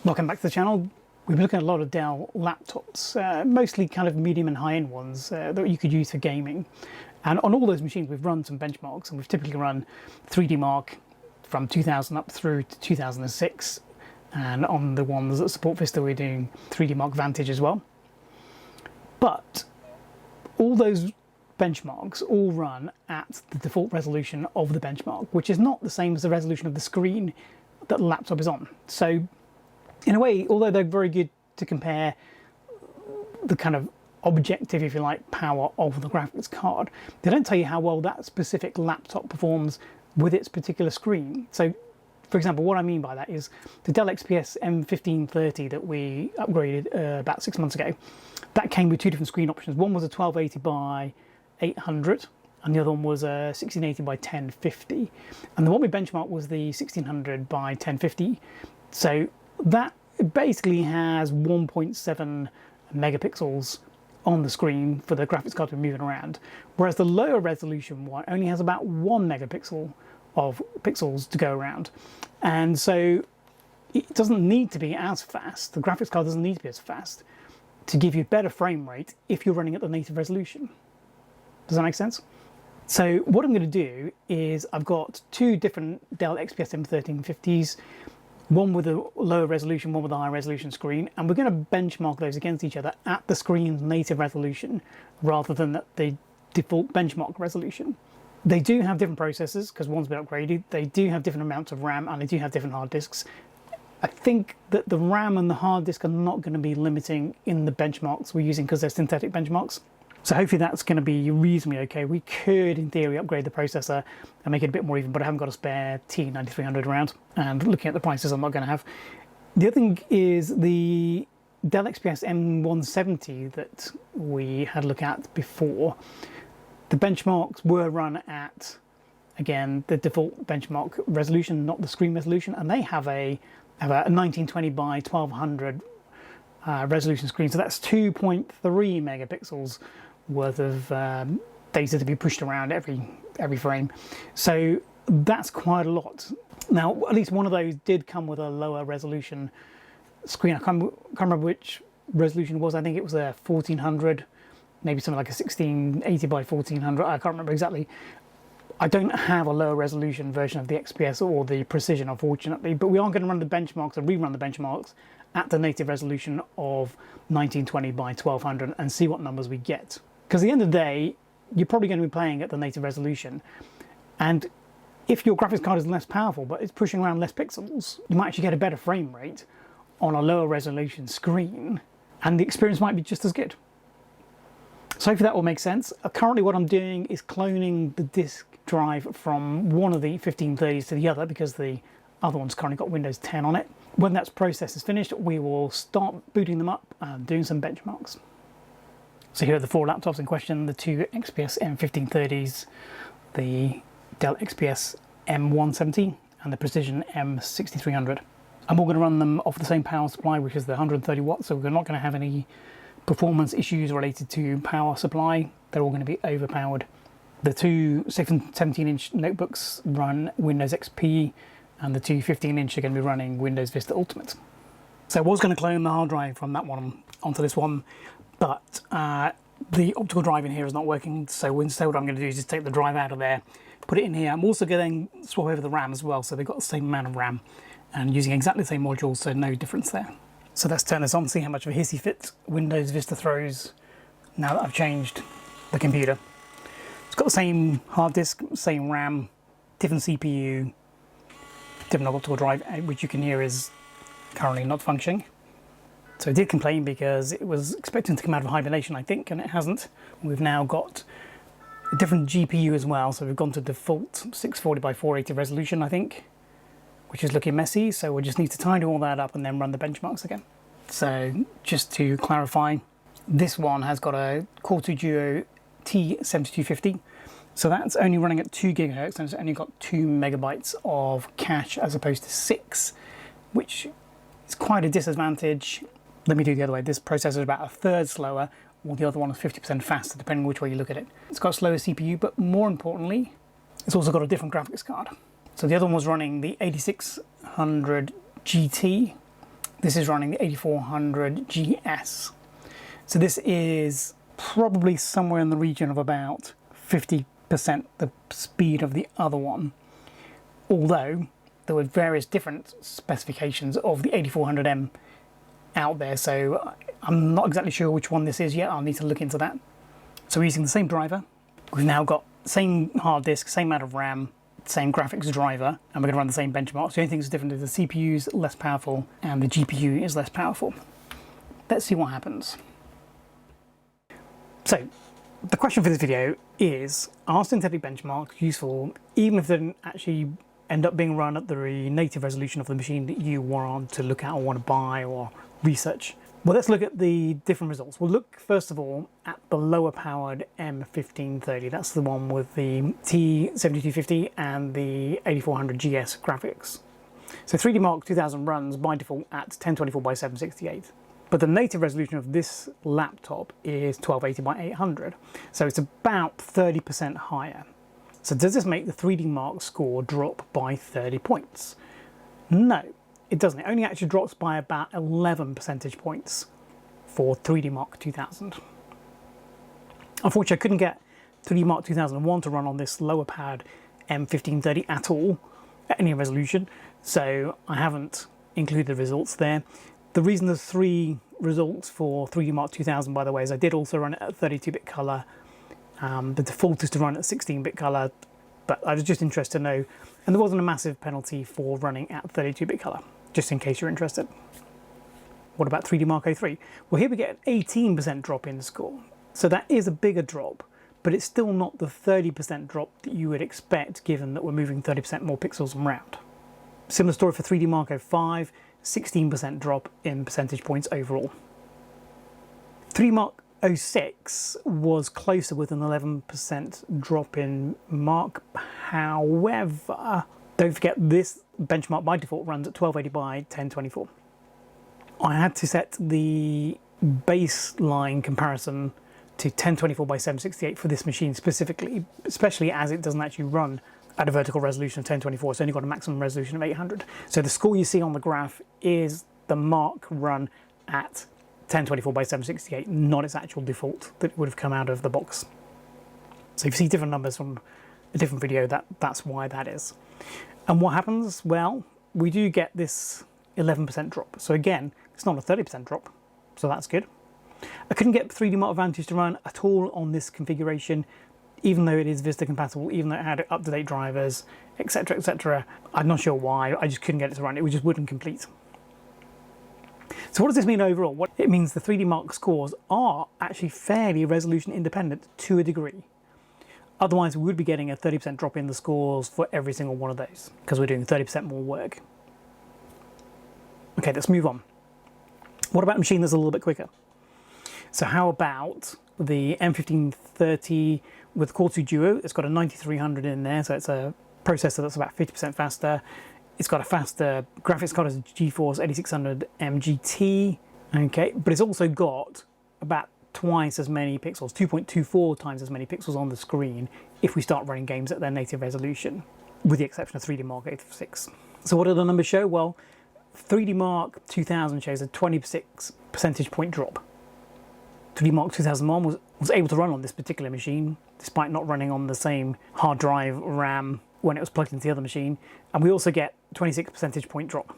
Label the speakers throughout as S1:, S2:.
S1: Welcome back to the channel. We've been looking at a lot of Dell laptops, mostly kind of medium and high-end ones that you could use for gaming. And on all those machines we've run some benchmarks, and we've typically run 3DMark from 2000 up through to 2006. And on the ones that support Vista we're doing 3DMark Vantage as well. But all those benchmarks all run at the default resolution of the benchmark, which is not the same as the resolution of the screen that the laptop is on. So in a way, although they're very good to compare the kind of objective, if you like, power of the graphics card, they don't tell you how well that specific laptop performs with its particular screen. So, for example, what I mean by that is the Dell XPS M1530 that we upgraded about 6 months ago, that came with two different screen options. One was a 1280 by 800, and the other one was a 1680 by 1050. And the one we benchmarked was the 1600 by 1050. So that basically has 1.7 megapixels on the screen for the graphics card to be moving around, whereas the lower resolution one only has about 1 megapixel of pixels to go around. And so it doesn't need to be as fast, the graphics card doesn't need to be as fast to give you better frame rate if you're running at the native resolution. Does that make sense? So what I'm going to do is I've got two different Dell XPS M1350s, one with a lower resolution, one with a higher resolution screen, and we're going to benchmark those against each other at the screen's native resolution rather than at the default benchmark resolution. They do have different processors because one's been upgraded, they do have different amounts of RAM, and they do have different hard disks. I think that the RAM and the hard disk are not going to be limiting in the benchmarks we're using because they're synthetic benchmarks. So hopefully that's going to be reasonably okay. We could, in theory, upgrade the processor and make it a bit more even, but I haven't got a spare T9300 around. And looking at the prices, I'm not going to have. The other thing is the Dell XPS M170 that we had a look at before. The benchmarks were run at, again, the default benchmark resolution, not the screen resolution, and they have a 1920 by 1200 resolution screen. So that's 2.3 megapixels worth of data to be pushed around every frame. So that's quite a lot. Now, at least one of those did come with a lower resolution screen. I can't remember which resolution it was. I think it was a 1400, maybe something like a 1680 by 1400. I can't remember exactly. I don't have a lower resolution version of the XPS or the Precision, unfortunately, but we are going to run the benchmarks and rerun the benchmarks at the native resolution of 1920 by 1200 and see what numbers we get. Because at the end of the day, you're probably going to be playing at the native resolution. And if your graphics card is less powerful, but it's pushing around less pixels, you might actually get a better frame rate on a lower resolution screen, and the experience might be just as good. So hopefully that will make sense. Currently what I'm doing is cloning the disk drive from one of the 1530s to the other because the other one's currently got Windows 10 on it. When that process is finished, we will start booting them up and doing some benchmarks. So here are the four laptops in question, the two XPS M1530s, the Dell XPS M170 and the Precision M6300. I'm all going to run them off the same power supply, which is the 130 watts, so we're not going to have any performance issues related to power supply. They're all going to be overpowered. The two 17-inch notebooks run Windows XP, and the two 15-inch are going to be running Windows Vista Ultimate. So I was going to clone the hard drive from that one onto this one, but the optical drive in here is not working, so instead what I'm going to do is just take the drive out of there, put it in here. I'm also going to swap over the RAM as well, so they've got the same amount of RAM, and using exactly the same modules, so no difference there. So let's turn this on, see how much of a hissy fit Windows Vista throws now that I've changed the computer. It's got the same hard disk, same RAM, different CPU, different optical drive, which you can hear is currently not functioning. So it did complain because it was expecting to come out of hibernation, I think, and it hasn't. We've now got a different GPU as well, so we've gone to default 640 by 480 resolution, I think, which is looking messy, so we'll just need to tidy all that up and then run the benchmarks again. So just to clarify, this one has got a Core 2 Duo T7250, so that's only running at 2 gigahertz and it's only got 2 megabytes of cache as opposed to 6, which is quite a disadvantage. Let me do it the other way. This processor is about a third slower, while the other one is 50% faster, depending on which way you look at it. It's got a slower CPU, but more importantly, it's also got a different graphics card. So the other one was running the 8600 GT, This is running the 8400 GS. So this is probably somewhere in the region of about 50% the speed of the other one. Although there were various different specifications of the 8400M out there, so I'm not exactly sure which one this is yet. I'll need to look into that. So we're using the same driver. We've now got same hard disk, same amount of RAM, same graphics driver, and we're going to run the same benchmarks. The only thing that's different is the CPU is less powerful and the GPU is less powerful. Let's see what happens. So the question for this video is, are synthetic benchmarks useful even if they didn't actually end up being run at the native resolution of the machine that you want to look at or want to buy or research? Well, let's look at the different results. We'll look first of all at the lower powered M1530. That's the one with the T7250 and the 8400 GS graphics. So 3DMark 2000 runs by default at 1024 by 768. But the native resolution of this laptop is 1280 by 800. So it's about 30% higher. So does this make the 3DMark score drop by 30 points? No. It doesn't. It only actually drops by about 11 percentage points for 3DMark 2000. Unfortunately, I couldn't get 3DMark 2001 to run on this lower powered M1530 at all, at any resolution, so I haven't included the results there. The reason there's 3 results for 3DMark 2000, by the way, is I did also run it at 32-bit color. The default is to run at 16-bit color, but I was just interested to know, and there wasn't a massive penalty for running at 32-bit color, just in case you're interested. What about 3DMark 03? Well, here we get an 18% drop in the score. So that is a bigger drop, but it's still not the 30% drop that you would expect given that we're moving 30% more pixels around. Similar story for 3DMark 05, 16% drop in percentage points overall. 3DMark 06 was closer with an 11% drop in mark. However, don't forget this benchmark by default runs at 1280 by 1024. I had to set the baseline comparison to 1024 by 768 for this machine specifically, especially as it doesn't actually run at a vertical resolution of 1024. It's only got a maximum resolution of 800. So the score you see on the graph is the mark run at 1024 by 768, not its actual default that would have come out of the box. So if you see different numbers from a different video, that's why that is. And what happens? Well, we do get this 11% drop. So again, it's not a 30% drop, so that's good. I couldn't get 3DMark Vantage to run at all on this configuration, even though it is Vista compatible, even though it had up-to-date drivers, etc, etc. I'm not sure why, I just couldn't get it to run. It just wouldn't complete. So what does this mean overall? It means the 3DMark scores are actually fairly resolution independent to a degree. Otherwise, we would be getting a 30% drop in the scores for every single one of those, because we're doing 30% more work. Okay, let's move on. What about a machine that's a little bit quicker? So how about the M1530 with Core 2 Duo? It's got a 9300 in there, so it's a processor that's about 50% faster. It's got a faster graphics card as a GeForce 8600 MGT, okay, but it's also got about twice as many pixels, 2.24 times as many pixels on the screen if we start running games at their native resolution, with the exception of 3DMark 06. So what do the numbers show? Well, 3DMark 2000 shows a 26 percentage point drop. 3DMark 2001 was able to run on this particular machine, despite not running on the same hard drive RAM when it was plugged into the other machine, and we also get 26 percentage point drop.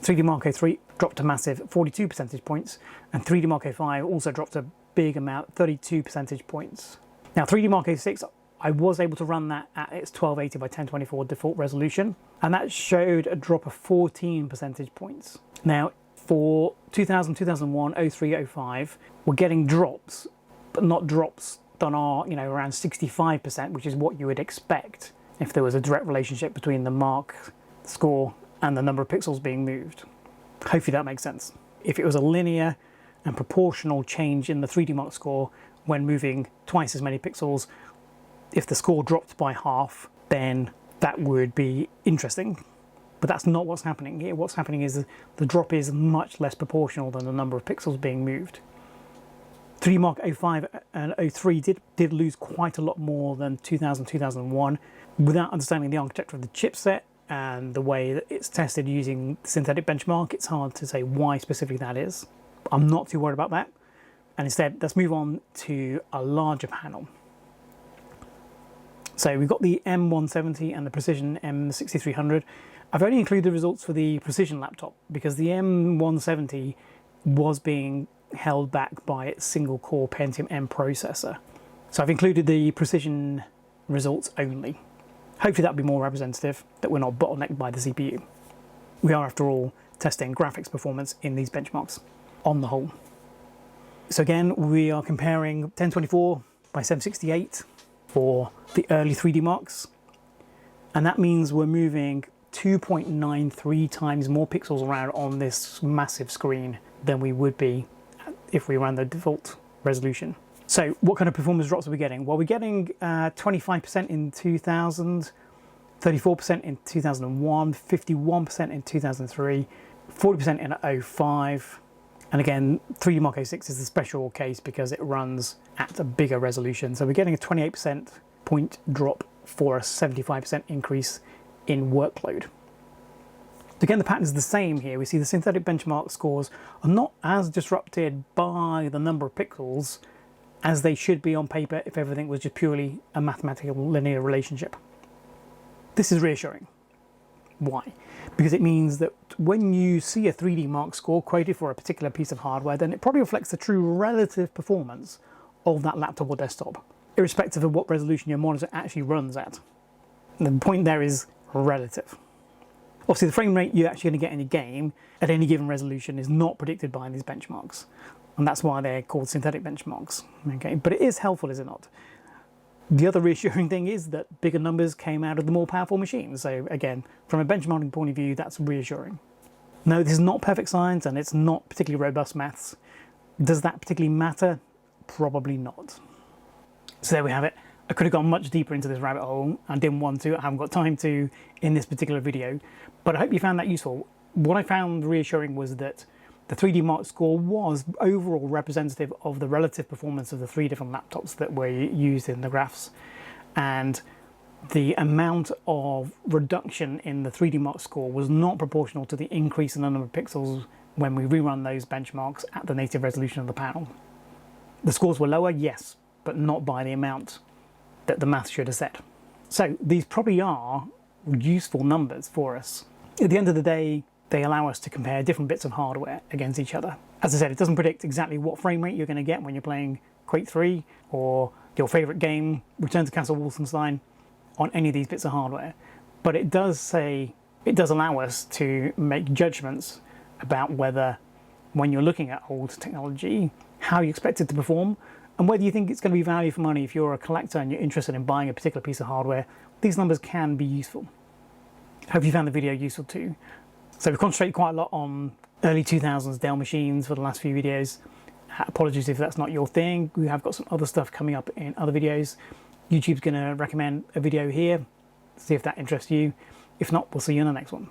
S1: 3DMark 03 dropped a massive 42 percentage points, and 3DMark 05 also dropped a big amount, 32 percentage points. Now 3DMark 06, I was able to run that at its 1280 by 1024 default resolution, and that showed a drop of 14 percentage points. Now for 2000, 2001, 03, 05, we're getting drops, but not drops that are, around 65%, which is what you would expect if there was a direct relationship between the mark score and the number of pixels being moved. Hopefully that makes sense. If it was a linear and proportional change in the 3DMark score when moving twice as many pixels, if the score dropped by half, then that would be interesting. But that's not what's happening here. What's happening is the drop is much less proportional than the number of pixels being moved. 3DMark 05 and 03 did lose quite a lot more than 2000, 2001. Without understanding the architecture of the chipset and the way that it's tested using synthetic benchmark, it's hard to say why specifically that is. I'm not too worried about that. And instead, let's move on to a larger panel. So we've got the M170 and the Precision M6300. I've only included the results for the Precision laptop because the M170 was being held back by its single-core Pentium M processor. So I've included the Precision results only. Hopefully that'll be more representative, that we're not bottlenecked by the CPU. We are, after all, testing graphics performance in these benchmarks on the whole. So again, we are comparing 1024 by 768 for the early 3DMarks, and that means we're moving 2.93 times more pixels around on this massive screen than we would be if we ran the default resolution. So what kind of performance drops are we getting? Well, we're getting 25% in 2000, 34% in 2001, 51% in 2003, 40% in 05. And again, 3DMark 06 is the special case because it runs at a bigger resolution. So we're getting a 28% point drop for a 75% increase in workload. Again, the pattern is the same here. We see the synthetic benchmark scores are not as disrupted by the number of pixels as they should be on paper if everything was just purely a mathematical linear relationship. This is reassuring. Why? Because it means that when you see a 3DMark score quoted for a particular piece of hardware, then it probably reflects the true relative performance of that laptop or desktop, irrespective of what resolution your monitor actually runs at. And the point there is relative. Obviously, the frame rate you're actually going to get in your game at any given resolution is not predicted by these benchmarks. And that's why they're called synthetic benchmarks. Okay, but it is helpful, is it not? The other reassuring thing is that bigger numbers came out of the more powerful machines. So again, from a benchmarking point of view, that's reassuring. No, this is not perfect science and it's not particularly robust maths. Does that particularly matter? Probably not. So there we have it. I could have gone much deeper into this rabbit hole. I didn't want to, I haven't got time to in this particular video, but I hope you found that useful. What I found reassuring was that the 3DMark score was overall representative of the relative performance of the three different laptops that were used in the graphs. And the amount of reduction in the 3DMark score was not proportional to the increase in the number of pixels when we rerun those benchmarks at the native resolution of the panel. The scores were lower, yes, but not by the amount that the math should have said. So these probably are useful numbers for us. At the end of the day, they allow us to compare different bits of hardware against each other. As I said, it doesn't predict exactly what frame rate you're going to get when you're playing Quake 3 or your favourite game, Return to Castle Wolfenstein, on any of these bits of hardware. But it does allow us to make judgments about whether, when you're looking at old technology, how you expect it to perform, and whether you think it's going to be value for money. If you're a collector and you're interested in buying a particular piece of hardware, these numbers can be useful. Hope you found the video useful too. So we've concentrated quite a lot on early 2000s Dell machines for the last few videos. Apologies if that's not your thing. We have got some other stuff coming up in other videos. YouTube's going to recommend a video here. See if that interests you. If not, we'll see you in the next one.